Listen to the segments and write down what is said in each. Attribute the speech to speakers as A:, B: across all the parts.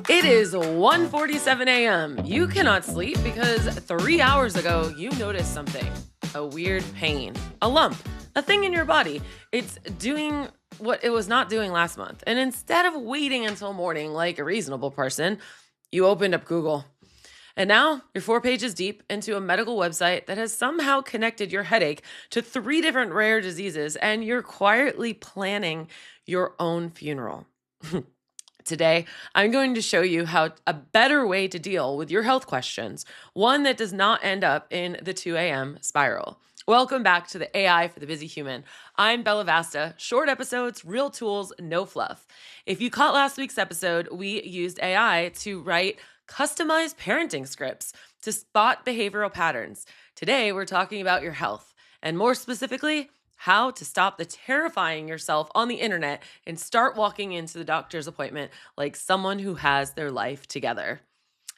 A: It is 1:47 a.m. You cannot sleep because 3 hours ago you noticed something. A weird pain, a lump, a thing in your body. It's doing what it was not doing last month. And instead of waiting until morning like a reasonable person, you opened up Google. And now you're 4 pages deep into a medical website that has somehow connected your headache to 3 different rare diseases, and you're quietly planning your own funeral. Today, I'm going to show you how a better way to deal with your health questions, one that does not end up in the 2 a.m. spiral. Welcome back to the AI for the Busy Human. I'm Bella Vasta. Short episodes, real tools, no fluff. If you caught last week's episode, we used AI to write customized parenting scripts to spot behavioral patterns. Today, we're talking about your health, and more specifically, how to stop the terrifying yourself on the internet and start walking into the doctor's appointment like someone who has their life together.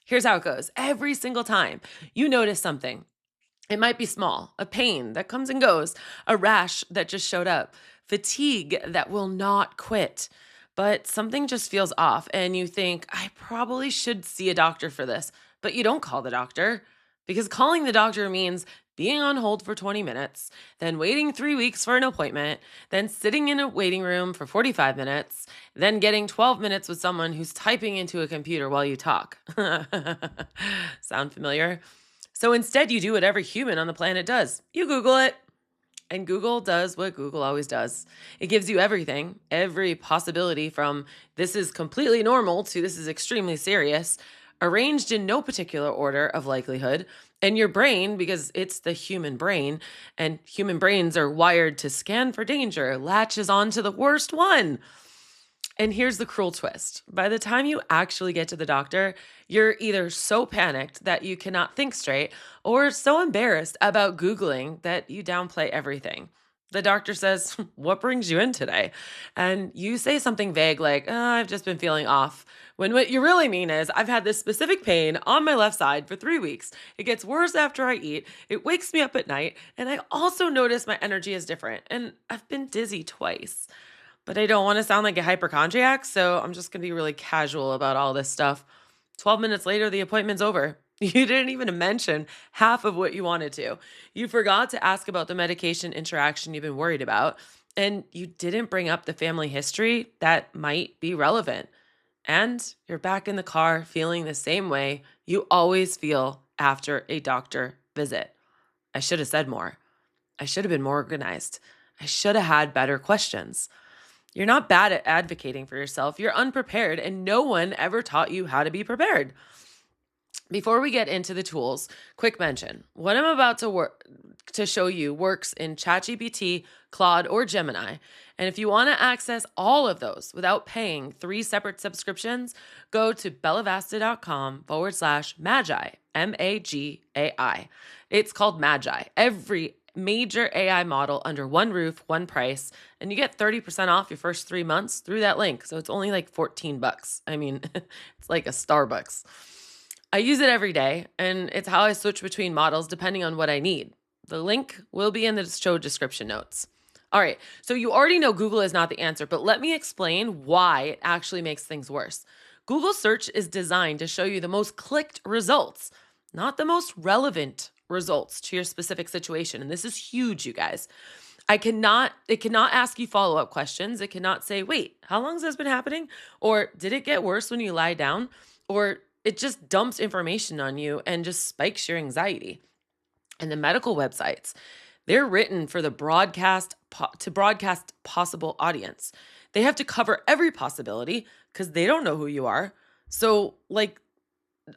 A: Here's how it goes. Every single time you notice something, it might be small, a pain that comes and goes, a rash that just showed up, fatigue that will not quit, but something just feels off and you think, I probably should see a doctor for this, but you don't call the doctor because calling the doctor means being on hold for 20 minutes, then waiting 3 weeks for an appointment, then sitting in a waiting room for 45 minutes, then getting 12 minutes with someone who's typing into a computer while you talk. Sound familiar? So instead, you do what every human on the planet does. You Google it. And Google does what Google always does. It gives you everything, every possibility from this is completely normal to this is extremely serious, arranged in no particular order of likelihood. And your brain, because it's the human brain, and human brains are wired to scan for danger, latches onto the worst one. And here's the cruel twist. By the time you actually get to the doctor, you're either so panicked that you cannot think straight or so embarrassed about Googling that you downplay everything. The doctor says, "What brings you in today?" And you say something vague like, "I've just been feeling off." When what you really mean is, I've had this specific pain on my left side for 3 weeks. It gets worse after I eat. It wakes me up at night. And I also notice my energy is different. And I've been dizzy twice. But I don't want to sound like a hypochondriac, so I'm just going to be really casual about all this stuff. 12 minutes later, the appointment's over. You didn't even mention half of what you wanted to. You forgot to ask about the medication interaction you've been worried about, and you didn't bring up the family history that might be relevant. And you're back in the car feeling the same way you always feel after a doctor visit. I should have said more. I should have been more organized. I should have had better questions. You're not bad at advocating for yourself. You're unprepared, and no one ever taught you how to be prepared. Before we get into the tools, quick mention. What I'm about to show you works in ChatGPT, Claude, or Gemini. And if you want to access all of those without paying 3 separate subscriptions, go to bellavasta.com/Magi, MAGAI. It's called Magi. Every major AI model under one roof, one price, and you get 30% off your first 3 months through that link. So it's only like $14. I mean, it's like a Starbucks. I use it every day, and it's how I switch between models depending on what I need. The link will be in the show description notes. All right, so you already know Google is not the answer, but let me explain why it actually makes things worse. Google search is designed to show you the most clicked results, not the most relevant results to your specific situation. And this is huge, you guys. It cannot ask you follow-up questions. It cannot say, wait, how long has this been happening? Or did it get worse when you lie down? Or it just dumps information on you and just spikes your anxiety. And the medical websites, they're written for the broadcast possible audience. They have to cover every possibility because they don't know who you are. So like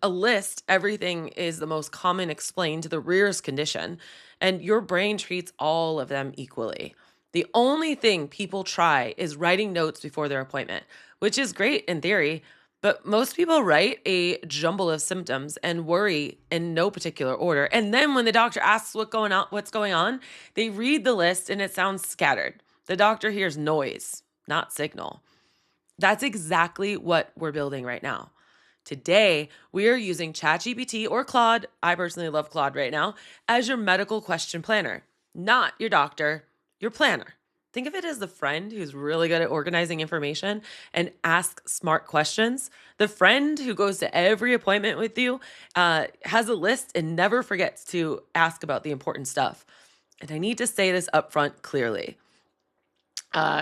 A: a list, everything is the most common explained to the rarest condition, and your brain treats all of them equally. The only thing people try is writing notes before their appointment, which is great in theory, but most people write a jumble of symptoms and worry in no particular order. And then when the doctor asks what's going on, they read the list and it sounds scattered. The doctor hears noise, not signal. That's exactly what we're building right now. Today, we are using ChatGPT or Claude, I personally love Claude right now, as your medical question planner. Not your doctor, your planner. Think of it as the friend who's really good at organizing information and asks smart questions. The friend who goes to every appointment with you has a list and never forgets to ask about the important stuff. And I need to say this upfront clearly.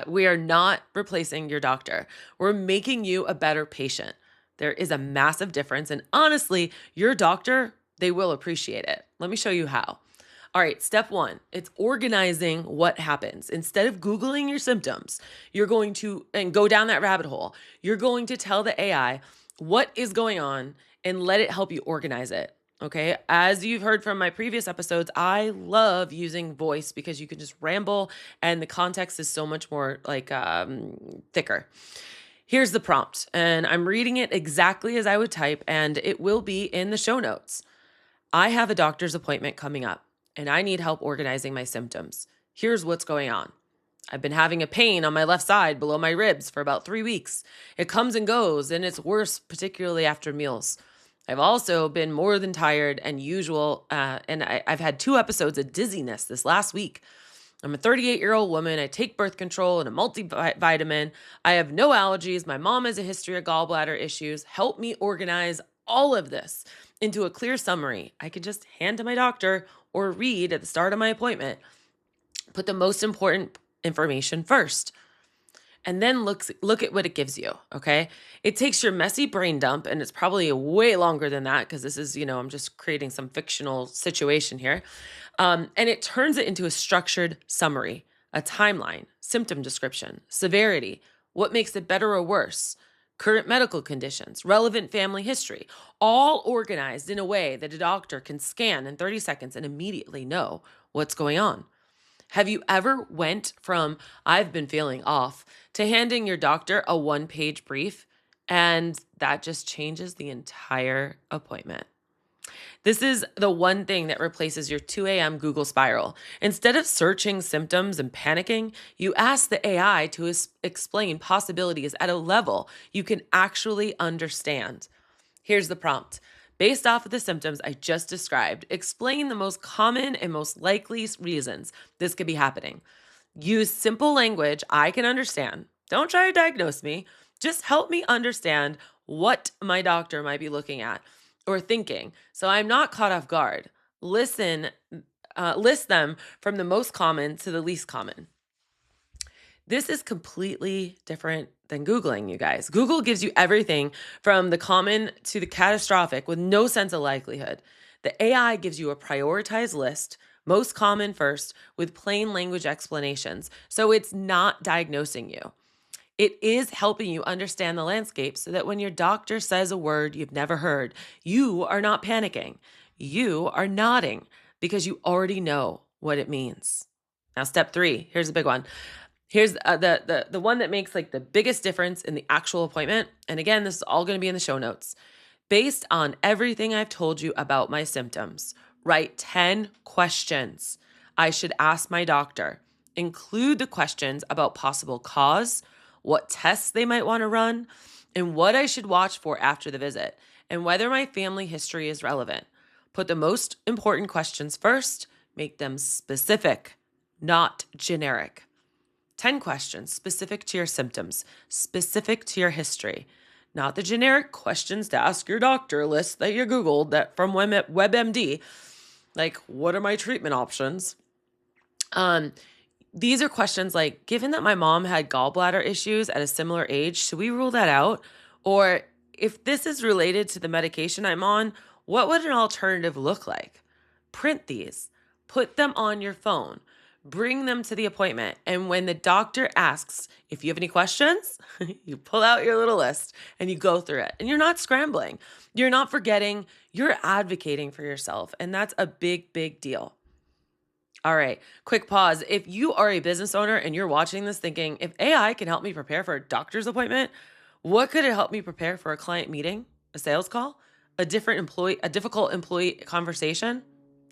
A: We are not replacing your doctor. We're making you a better patient. There is a massive difference. And honestly, your doctor, they will appreciate it. Let me show you how. All right, step one, it's organizing what happens. Instead of Googling your symptoms, you're going to, and go down that rabbit hole, you're going to tell the AI what is going on and let it help you organize it. Okay. As you've heard from my previous episodes, I love using voice because you can just ramble and the context is so much more like thicker. Here's the prompt, and I'm reading it exactly as I would type, and it will be in the show notes. I have a doctor's appointment coming up, and I need help organizing my symptoms. Here's what's going on. I've been having a pain on my left side below my ribs for about 3 weeks. It comes and goes, and it's worse, particularly after meals. I've also been more than tired and usual, and I've had 2 episodes of dizziness this last week. I'm a 38-year-old woman. I take birth control and a multivitamin. I have no allergies. My mom has a history of gallbladder issues. Help me organize all of this into a clear summary I can just hand to my doctor or read at the start of my appointment. Put the most important information first. And then look at what it gives you, okay? It takes your messy brain dump, and it's probably way longer than that because this is, I'm just creating some fictional situation here. And it turns it into a structured summary, a timeline, symptom description, severity, what makes it better or worse, current medical conditions, relevant family history, all organized in a way that a doctor can scan in 30 seconds and immediately know what's going on. Have you ever went from I've been feeling off to handing your doctor a 1-page brief, and that just changes the entire appointment? This is the one thing that replaces your 2 a.m. Google spiral. Instead of searching symptoms and panicking, you ask the AI to explain possibilities at a level you can actually understand. Here's the prompt. Based off of the symptoms I just described, explain the most common and most likely reasons this could be happening. Use simple language I can understand. Don't try to diagnose me. Just help me understand what my doctor might be looking at or thinking, so I'm not caught off guard. List them from the most common to the least common. This is completely different than Googling, you guys. Google gives you everything from the common to the catastrophic with no sense of likelihood. The AI gives you a prioritized list, most common first, with plain language explanations. So it's not diagnosing you. It is helping you understand the landscape so that when your doctor says a word you've never heard, you are not panicking. You are nodding because you already know what it means. Now, step 3, here's a big one. Here's the one that makes like the biggest difference in the actual appointment. And again, this is all going to be in the show notes. Based on everything I've told you about my symptoms, write 10 questions I should ask my doctor. Include the questions about possible cause, what tests they might want to run, and what I should watch for after the visit, and whether my family history is relevant. Put the most important questions first. Make them specific, not generic. 10 questions specific to your symptoms, specific to your history, not the generic questions to ask your doctor list that you Googled that from WebMD, like what are my treatment options? These are questions like, given that my mom had gallbladder issues at a similar age, should we rule that out? Or if this is related to the medication I'm on, what would an alternative look like? Print these, put them on your phone. Bring them to the appointment. And when the doctor asks if you have any questions, you pull out your little list and you go through it. And you're not scrambling. You're not forgetting. You're advocating for yourself. And that's a big, big deal. All right, quick pause. If you are a business owner and you're watching this thinking, if AI can help me prepare for a doctor's appointment, what could it help me prepare for a client meeting, a sales call, a difficult employee conversation?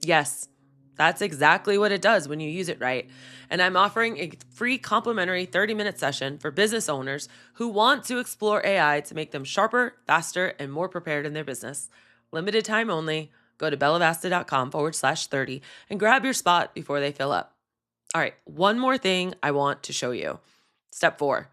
A: Yes. That's exactly what it does when you use it right. And I'm offering a free complimentary 30-minute session for business owners who want to explore AI to make them sharper, faster, and more prepared in their business. Limited time only. Go to bellavasta.com/30 and grab your spot before they fill up. All right, one more thing I want to show you. Step 4,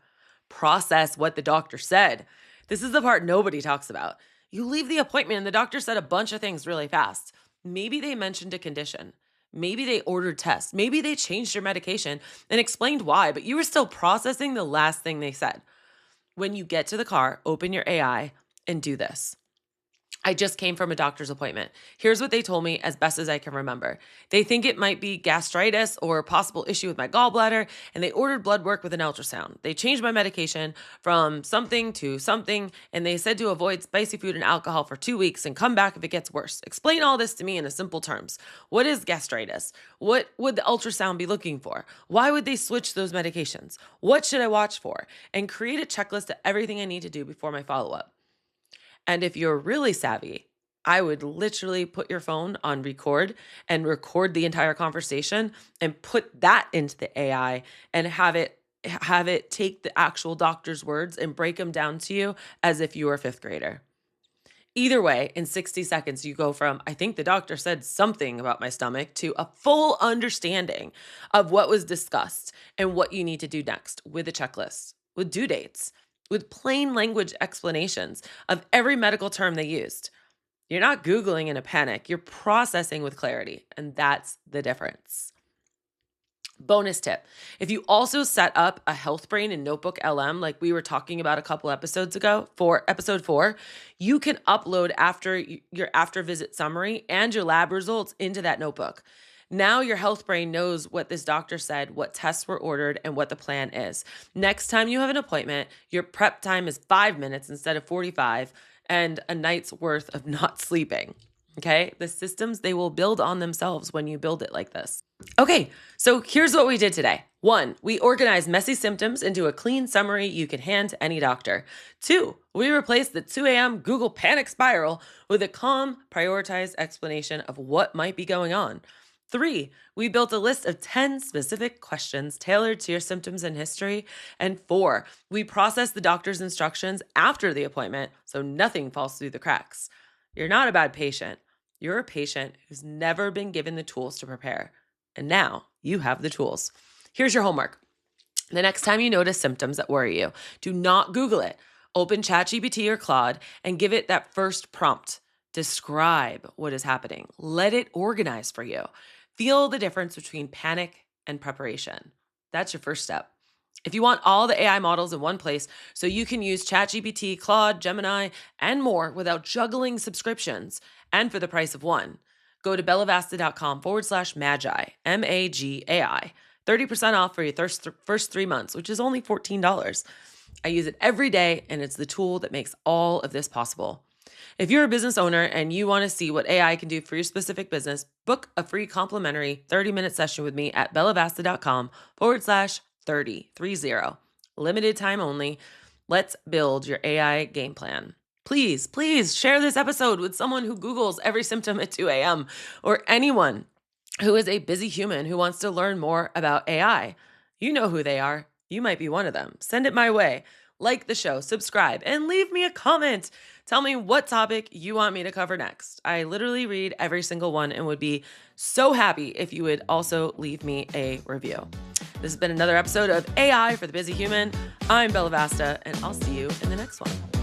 A: process what the doctor said. This is the part nobody talks about. You leave the appointment and the doctor said a bunch of things really fast. Maybe they mentioned a condition. Maybe they ordered tests. Maybe they changed your medication and explained why, but you were still processing the last thing they said. When you get to the car, open your AI and do this. I just came from a doctor's appointment. Here's what they told me as best as I can remember. They think it might be gastritis or a possible issue with my gallbladder, and they ordered blood work with an ultrasound. They changed my medication from something to something, and they said to avoid spicy food and alcohol for 2 weeks and come back if it gets worse. Explain all this to me in simple terms. What is gastritis? What would the ultrasound be looking for? Why would they switch those medications? What should I watch for? And create a checklist of everything I need to do before my follow-up. And if you're really savvy, I would literally put your phone on record and record the entire conversation and put that into the AI and have it take the actual doctor's words and break them down to you as if you were a 5th grader. Either way, in 60 seconds, you go from, I think the doctor said something about my stomach, to a full understanding of what was discussed and what you need to do next with a checklist, with due dates, with plain language explanations of every medical term they used. You're not Googling in a panic, you're processing with clarity, and that's the difference. Bonus tip. If you also set up a health brain in Notebook LM, like we were talking about a couple episodes ago for episode 4, you can upload your after visit summary and your lab results into that notebook. Now your health brain knows what this doctor said, what tests were ordered, and what the plan is. Next time you have an appointment, your prep time is 5 minutes instead of 45 and a night's worth of not sleeping. Okay? The systems, they will build on themselves when you build it like this. Okay, so here's what we did today. 1, we organized messy symptoms into a clean summary you can hand to any doctor. 2, we replaced the 2 a.m. Google panic spiral with a calm, prioritized explanation of what might be going on. 3, we built a list of 10 specific questions tailored to your symptoms and history. And 4, we processed the doctor's instructions after the appointment so nothing falls through the cracks. You're not a bad patient. You're a patient who's never been given the tools to prepare. And now you have the tools. Here's your homework. The next time you notice symptoms that worry you, do not Google it. Open ChatGPT or Claude and give it that first prompt. Describe what is happening. Let it organize for you. Feel the difference between panic and preparation. That's your first step. If you want all the AI models in one place so you can use ChatGPT, Claude, Gemini, and more without juggling subscriptions and for the price of one, go to bellavasta.com/magi, MAGAI. 30% off for your first 3 months, which is only $14. I use it every day, and it's the tool that makes all of this possible. If you're a business owner and you want to see what AI can do for your specific business, book a free complimentary 30-minute session with me at bellavasta.com/30. Limited time only. Let's build your AI game plan. Please, please share this episode with someone who Googles every symptom at 2 a.m. or anyone who is a busy human who wants to learn more about AI. You know who they are. You might be one of them. Send it my way. Like the show, subscribe, and leave me a comment. Tell me what topic you want me to cover next. I literally read every single one and would be so happy if you would also leave me a review. This has been another episode of AI for the Busy Human. I'm Bella Vasta, and I'll see you in the next one.